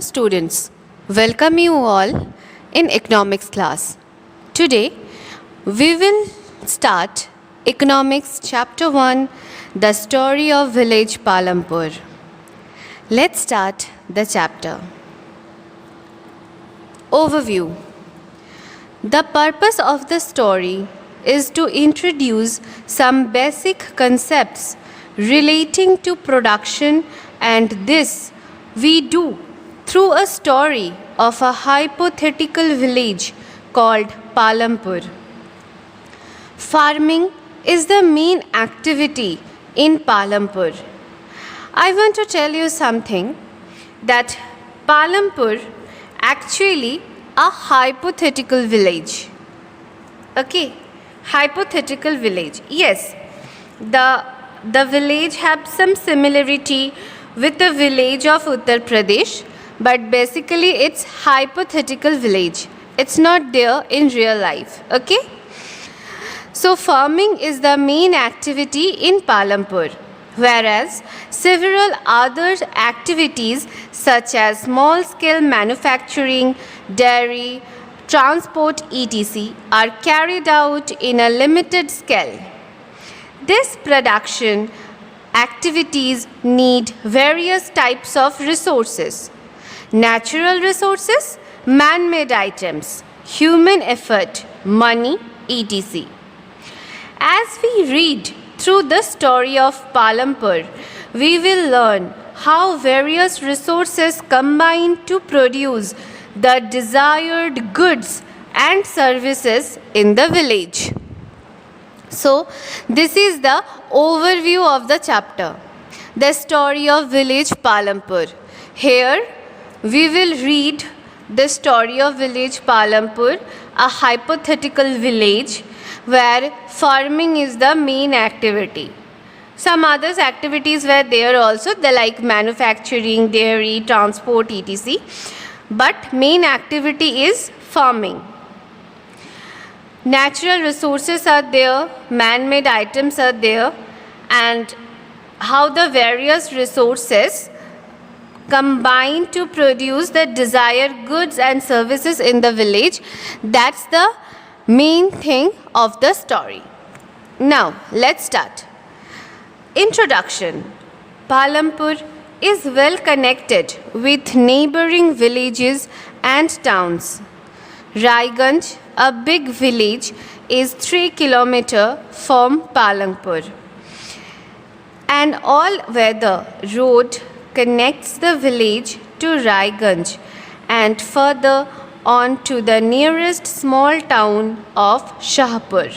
Hello students, welcome you all in economics class. Today we will start economics chapter 1, the story of village Palampur. Let's start the chapter. Overview. The purpose of the story is to introduce some basic concepts relating to production, and this we do through a story of a hypothetical village called Palampur. Farming is the main activity in Palampur. I want to tell you something that Palampur actually a hypothetical village. Okay, hypothetical village. Yes, the village has some similarity with the village of Uttar Pradesh, but basically it's hypothetical village. It's not there in real life. Okay. So farming is the main activity in Palampur, whereas several other activities such as small-scale manufacturing, dairy, transport etc. are carried out in a limited scale. This production activities need various types of resources: natural resources, man-made items, human effort, money etc. As we read through the story of Palampur, we will learn how various resources combine to produce the desired goods and services in the village. So, this is the overview of the chapter, the story of village Palampur. Here, we will read the story of village Palampur, a hypothetical village where farming is the main activity. Some other activities were there also, like manufacturing, dairy, transport, etc. But main activity is farming. Natural resources are there, man-made items are there, and how the various resources combine to produce the desired goods and services in the village. That's the main thing of the story. Now, let's start. Introduction. Palampur is well connected with neighboring villages and towns. Raiganj, a big village, is 3 kilometers from Palampur. An all-weather road connects the village to Raiganj and further on to the nearest small town of Shahpur.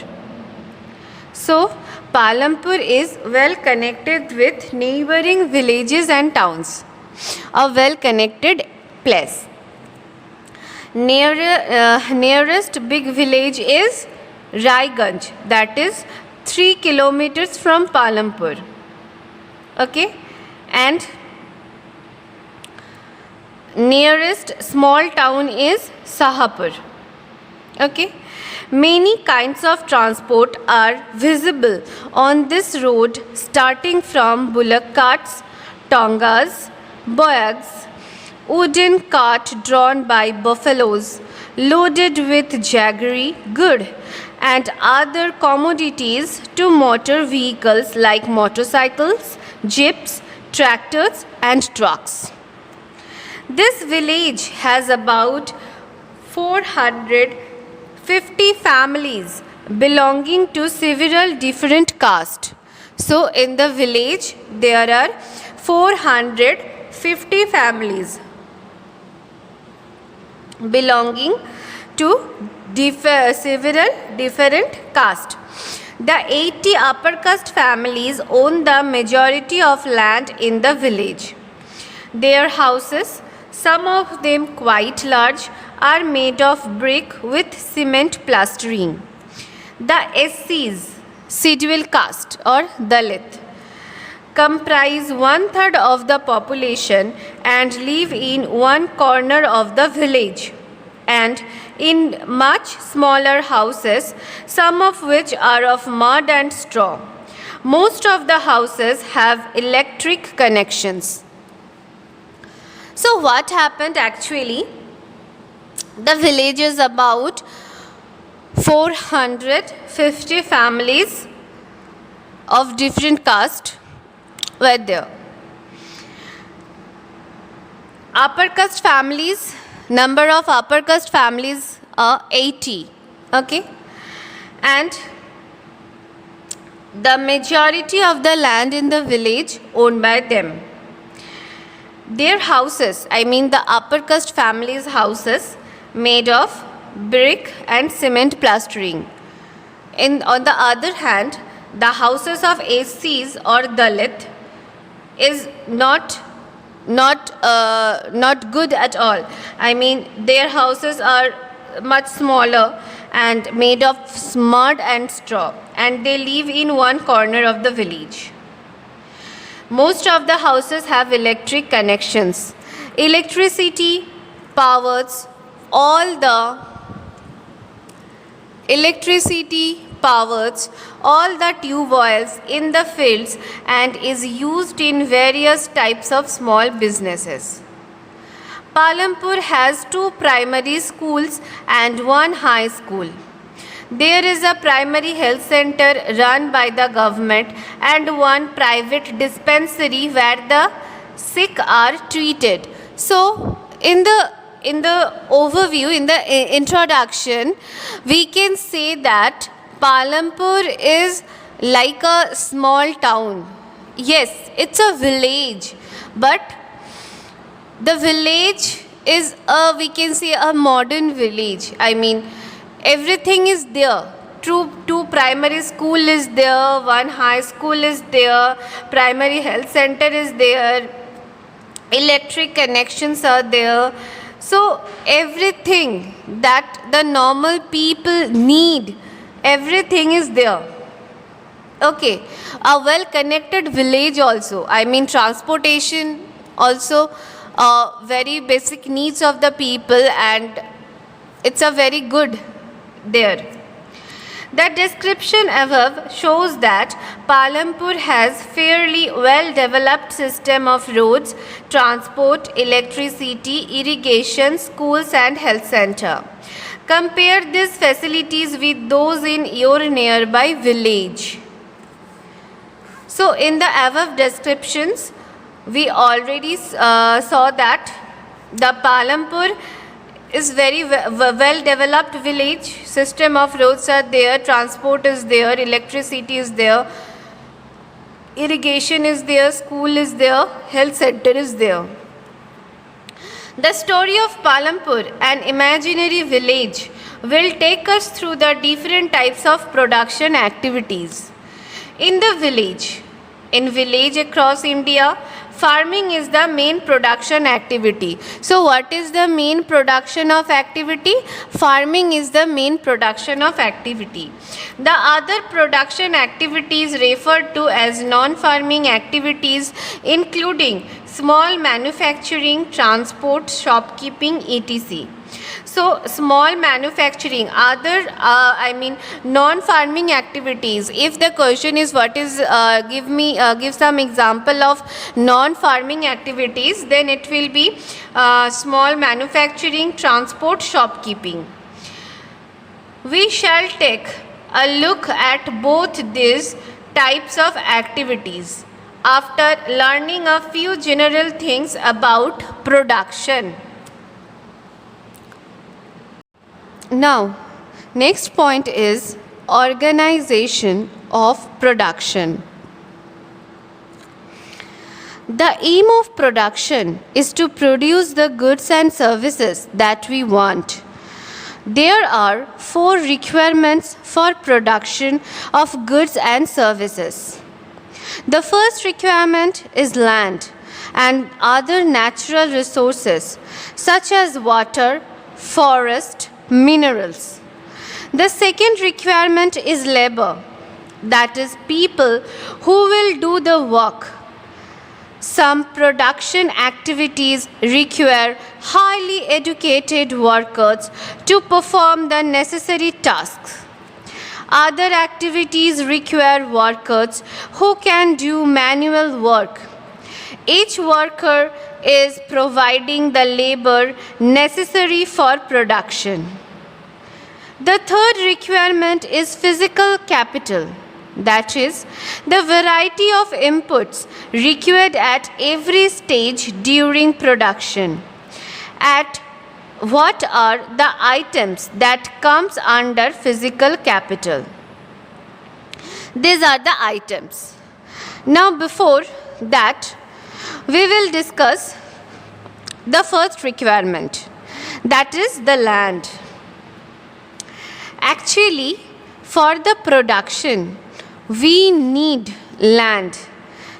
So, Palampur is well connected with neighboring villages and towns. A well connected place. Nearest big village is Raiganj, that is 3 kilometers from Palampur. Okay, and nearest small town is Shahpur. Okay, many kinds of transport are visible on this road, starting from bullock carts, tongas, boyags, wooden cart drawn by buffaloes loaded with jaggery, good, and other commodities to motor vehicles like motorcycles, jeeps, tractors, and trucks. This village has about 450 families belonging to several different castes. So, in the village, there are 450 families belonging to several different castes. The 80 upper caste families own the majority of land in the village. Their houses, some of them quite large, are made of brick with cement plastering. The SCs, scheduled caste or Dalit, comprise 1/3 of the population and live in one corner of the village and in much smaller houses, some of which are of mud and straw. Most of the houses have electric connections. So what happened actually? The village is about 450 families of different caste were there. Upper caste families, number of upper caste families are 80. Okay, and the majority of the land in the village owned by them. Their houses, I mean the upper caste families' houses, made of brick and cement plastering. On the other hand, the houses of SCs or Dalit is not good at all. I mean their houses are much smaller and made of mud and straw, and they live in one corner of the village. Most of the houses have electric connections. Electricity powers all the tube oils in the fields and is used in various types of small businesses. Palampur has 2 primary schools and 1 high school. There is a primary health center run by the government and 1 private dispensary where the sick are treated. So, in the overview, in the introduction, we can say that Palampur is like a small town. Yes, it's a village, but the village is we can say a modern village. I mean, everything is there. Two primary school is there, 1 high school is there, primary health center is there, electric connections are there. So everything that the normal people need, everything is there. Okay, a well connected village also. I mean transportation also, very basic needs of the people, and it's a very good there. The description above shows that Palampur has fairly well developed system of roads, transport, electricity, irrigation, schools and health center. Compare these facilities with those in your nearby village. So in the above descriptions, we already saw that the Palampur is very well developed village. System of roads are there, transport is there, electricity is there, irrigation is there, school is there, health center is there. The story of Palampur, an imaginary village, will take us through the different types of production activities. In village across India, farming is the main production activity. So what is the main production of activity? Farming is the main production of activity. The other production activities referred to as non-farming activities including small manufacturing, transport, shopkeeping, etc. So small manufacturing, other non-farming activities. If the question is what is, give some example of non-farming activities, then it will be small manufacturing, transport, shopkeeping. We shall take a look at both these types of activities after learning a few general things about production. Now, next point is organization of production. The aim of production is to produce the goods and services that we want. There are 4 requirements for production of goods and services. The first requirement is land and other natural resources such as water, forest, minerals. The second requirement is labor, that is people who will do the work. Some production activities require highly educated workers to perform the necessary tasks. Other activities require workers who can do manual work. Each worker is providing the labor necessary for production. The third requirement is physical capital, that is, the variety of inputs required at every stage during production. At what are the items that comes under physical capital? These are the items. Now before that, we will discuss the first requirement, that is the land. Actually, for the production, we need land.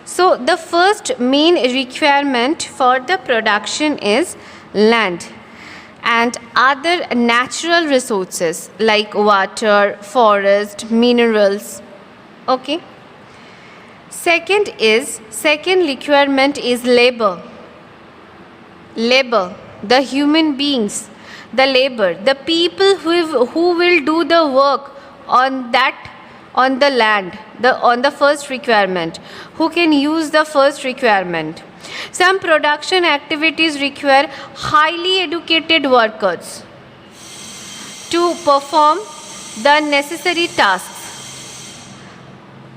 So the first main requirement for the production is land and other natural resources like water, forest, minerals. Okay. Second requirement is labor. Labor, the human beings, the labor, the people who will do the work on the land, on the first requirement, who can use the first requirement. Some production activities require highly educated workers to perform the necessary tasks.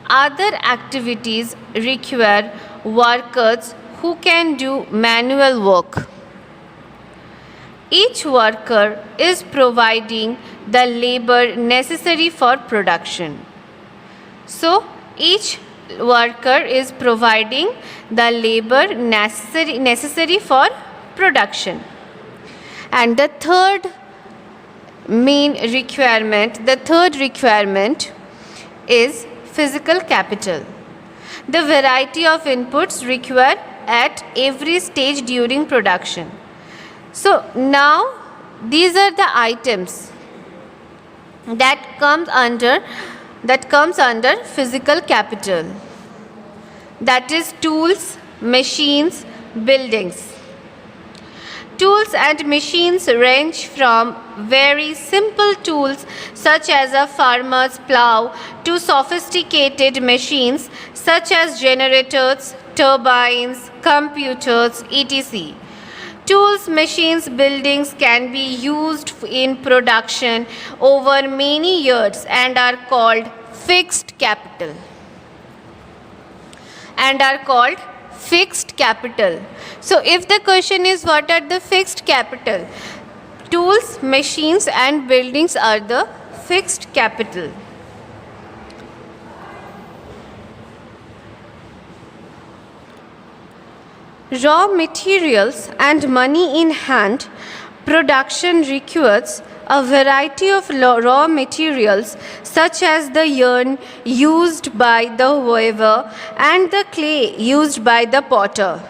Other activities require workers who can do manual work. Each worker is providing the labor necessary for production. So, each worker is providing the labor necessary for production. And the third requirement is physical capital. The variety of inputs required at every stage during production. So now these are the items that comes under physical capital. That is tools, machines, buildings. Tools and machines range from very simple tools such as a farmer's plow to sophisticated machines such as generators, turbines, computers, etc. Tools, machines, buildings can be used in production over many years and are called fixed capital. So if the question is what are the fixed capital? Tools, machines and buildings are the fixed capital. Raw materials and money in hand production requires a variety of raw materials such as the yarn used by the weaver and the clay used by the potter.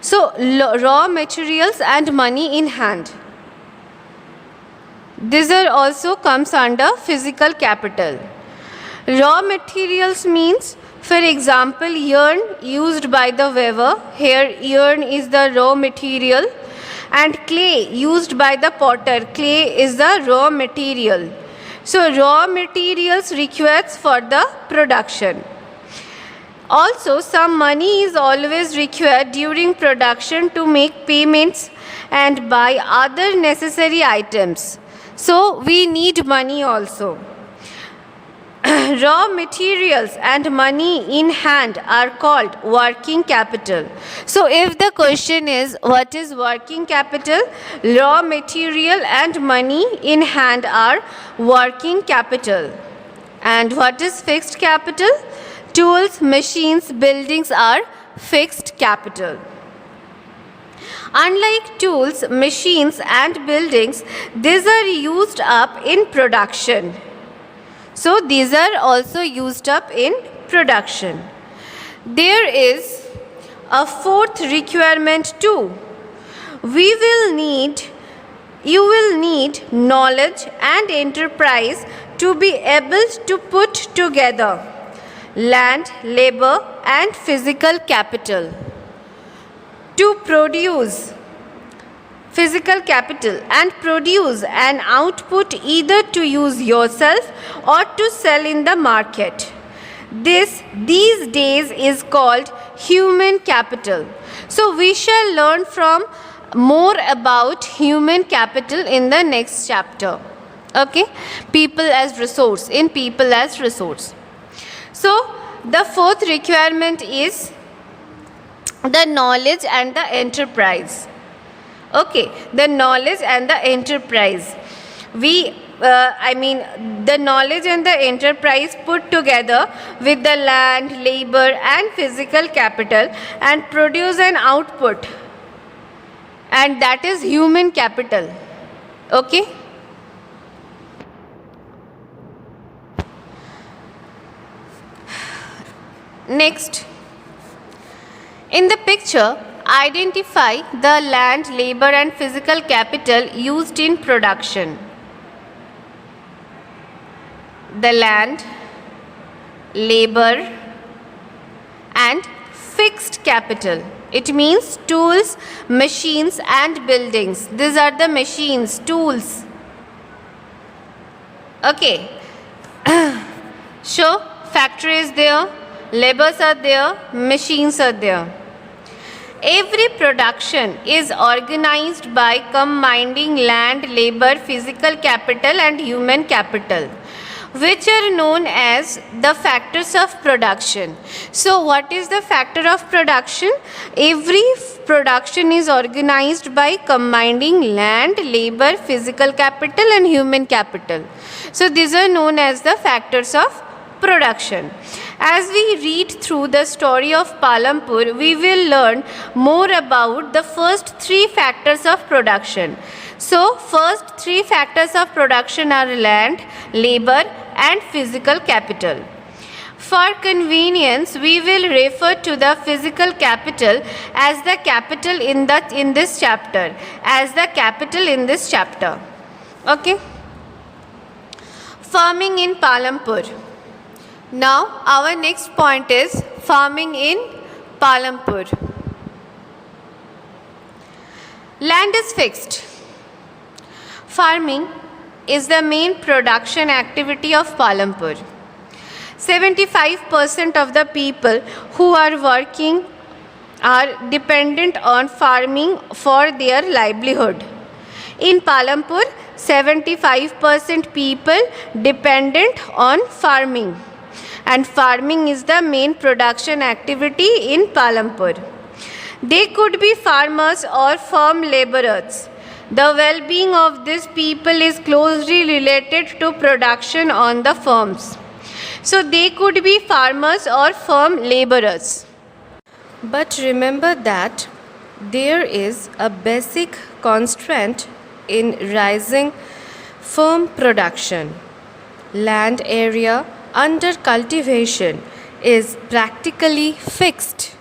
So, raw materials and money in hand. These are also comes under physical capital. Raw materials means, for example, yarn used by the weaver. Here yarn is the raw material, and clay used by the potter. Clay is the raw material. So raw materials required for the production. Also, some money is always required during production to make payments and buy other necessary items. So we need money also. Raw materials and money in hand are called working capital. So if the question is what is working capital, raw material and money in hand are working capital. And what is fixed capital? Tools, machines, buildings are fixed capital. Unlike tools, machines and buildings, these are used up in production. So these are also used up in production. There is a fourth requirement too. You will need knowledge and enterprise to be able to put together land, labor and physical capital to produce physical capital and produce an output either to use yourself or to sell in the market. This these days is called human capital. So we shall learn from more about human capital in the next chapter. Okay, people as resource, in people as resource. So the fourth requirement is the knowledge and the enterprise. Okay, the knowledge and the enterprise. The knowledge and the enterprise put together with the land, labor and physical capital and produce an output, and that is human capital. Okay. Next, in the picture, identify the land, labor and physical capital used in production. The land, labor and fixed capital. It means tools, machines and buildings. These are the machines, tools. Okay. So, factory is there, labors are there, machines are there. Every production is organized by combining land, labor, physical capital and human capital, which are known as the factors of production. So what is the factor of production? Every production is organized by combining land, labor, physical capital and human capital. So these are known as the factors of production. As we read through the story of Palampur, we will learn more about the first three factors of production. So, first three factors of production are land, labor and physical capital. For convenience, we will refer to the physical capital as the capital in this chapter. Okay. Farming in Palampur. Now, our next point is farming in Palampur. Land is fixed. Farming is the main production activity of Palampur. 75% of the people who are working are dependent on farming for their livelihood. In Palampur, 75% people dependent on farming, and farming is the main production activity in Palampur. They could be farmers or farm laborers. The well-being of these people is closely related to production on the farms. So they could be farmers or farm laborers. But remember that there is a basic constraint in rising farm production. Land area under cultivation is practically fixed.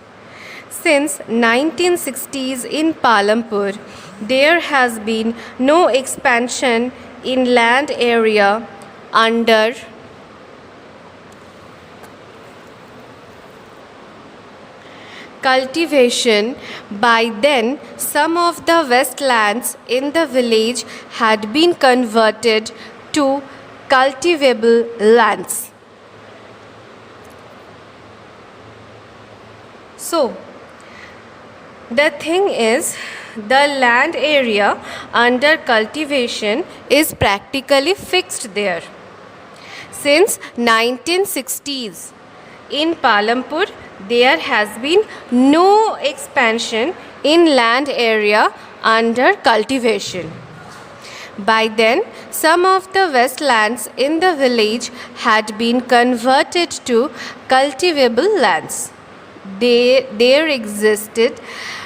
Since 1960s in Palampur, there has been no expansion in land area under cultivation. By then, some of the westlands in the village had been converted to cultivable lands. So, the thing is, the land area under cultivation is practically fixed there. Since 1960s, in Palampur, there has been no expansion in land area under cultivation. By then, some of the westlands in the village had been converted to cultivable lands. There existed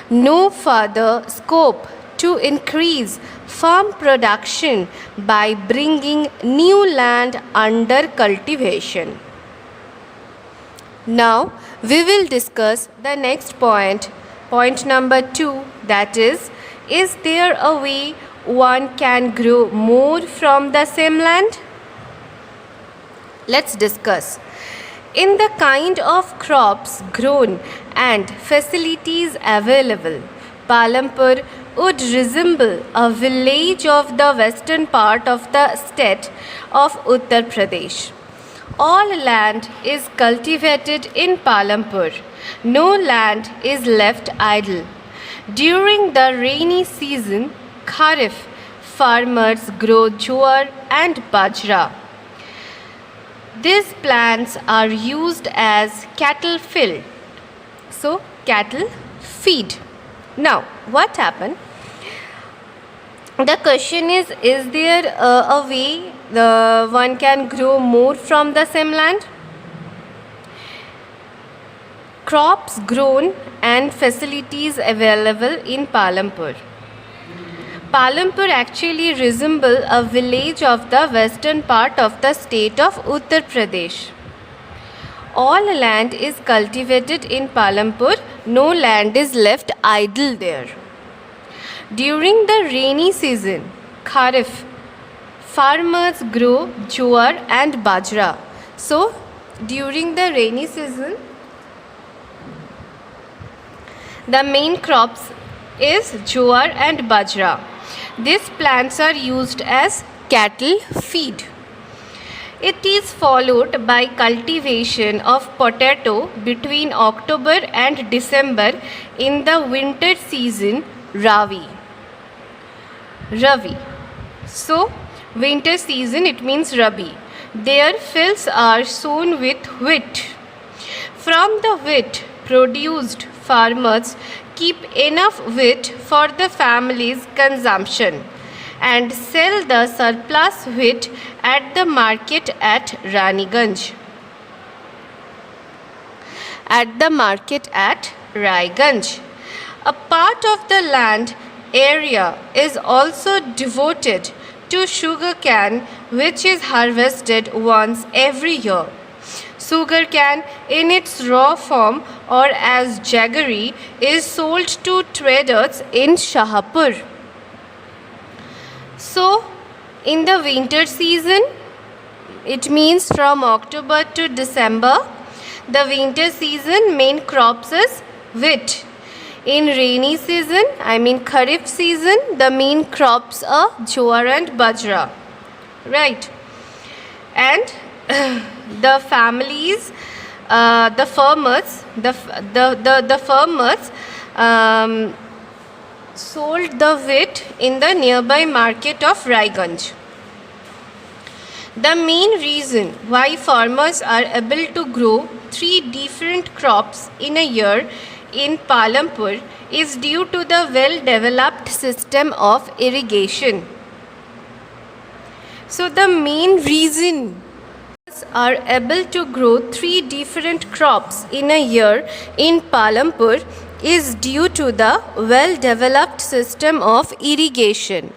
no further scope to increase farm production by bringing new land under cultivation. Now, we will discuss the next point, point number 2, that is there a way one can grow more from the same land? Let's discuss. In the kind of crops grown and facilities available, Palampur would resemble a village of the western part of the state of Uttar Pradesh. All land is cultivated in Palampur, no land is left idle. During the rainy season, Kharif, farmers grow jowar and bajra. These plants are used as cattle feed. So, cattle feed. Now, what happened? The question is there a way one can grow more from the same land? Crops grown and facilities available in Palampur. Palampur actually resembles a village of the western part of the state of Uttar Pradesh. All land is cultivated in Palampur, no land is left idle there. During the rainy season, Kharif, farmers grow jowar and bajra. So, during the rainy season, the main crops is jowar and bajra. These plants are used as cattle feed. It is followed by cultivation of potato between October and December in the winter season, Ravi. So, winter season it means Rabi. Their fields are sown with wheat. From the wheat produced, farmers keep enough wheat for the family's consumption and sell the surplus wheat at the market at Raniganj. A part of the land area is also devoted to sugarcane, which is harvested once every year. Sugarcane in its raw form or as jaggery is sold to traders in Shahpur. So, in the winter season, it means from October to December, the winter season main crops is wheat. In rainy season, I mean Kharif season, the main crops are jowar and bajra. Right. And the families, the farmers sold the wheat in the nearby market of Raiganj. The main reason why farmers are able to grow 3 different crops in a year in Palampur is due to the well-developed system of irrigation. So the main reason are able to grow 3 different crops in a year in Palampur is due to the well-developed system of irrigation.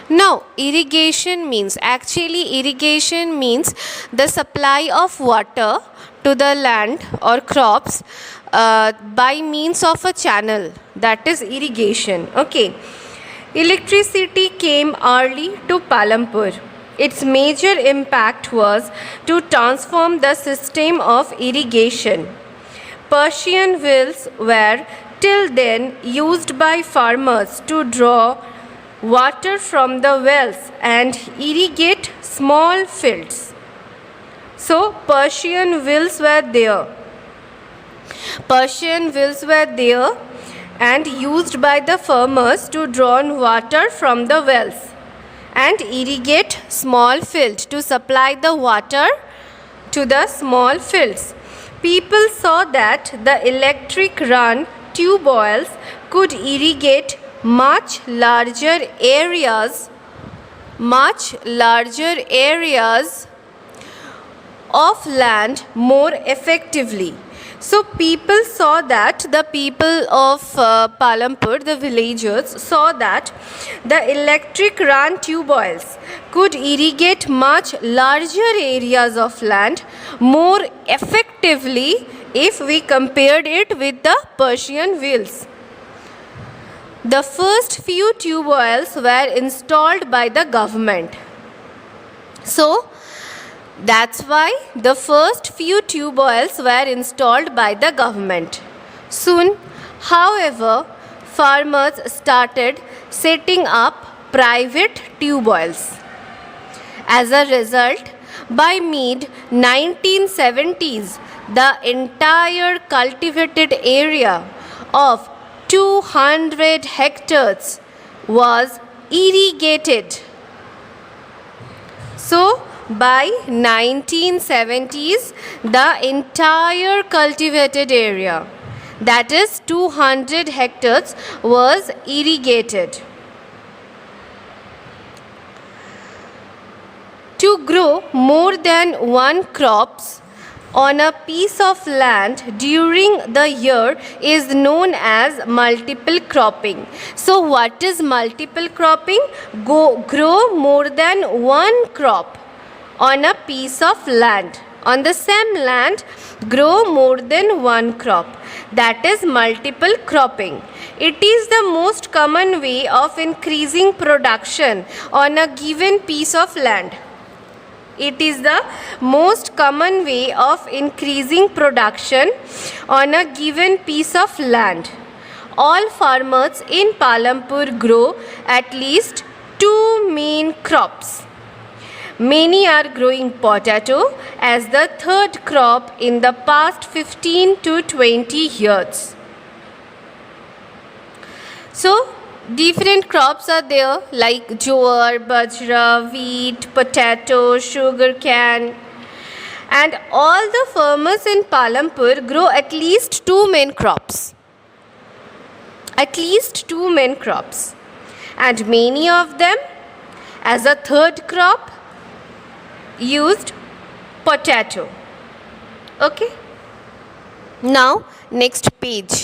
Now, irrigation means the supply of water to the land or crops by means of a channel, that is irrigation. Okay. Electricity came early to Palampur. Its major impact was to transform the system of irrigation. Persian wells were till then used by farmers to draw water from the wells and irrigate small fields. So, Persian wells were there and used by the farmers to draw water from the wells and irrigate small fields to supply the water to the small fields. People saw that the electric run tube wells could irrigate much larger areas of land more effectively. So people saw that, the people of Palampur, the villagers, saw that the electric run tube wells could irrigate much larger areas of land more effectively if we compared it with the Persian wells. The first few tube wells were installed by the government. So, that's why the first few tube wells were installed by the government. Soon, however, farmers started setting up private tube wells. As a result, by mid-1970s, the entire cultivated area of 200 hectares was irrigated. So, by 1970s, the entire cultivated area, that is 200 hectares, was irrigated. To grow more than one crops on a piece of land during the year is known as multiple cropping. So what is multiple cropping? Grow more than one crop on a piece of land. On the same land, grow more than one crop. That is multiple cropping. It is the most common way of increasing production on a given piece of land. It is the most common way of increasing production on a given piece of land. All farmers in Palampur grow at least two main crops. Many are growing potato as the third crop in the past 15 to 20 years. So, different crops are there like jowar, bajra, wheat, potato, sugar cane, and all the farmers in Palampur grow at least two main crops. At least two main crops, and many of them as a third crop used potato. Okay. Now next page.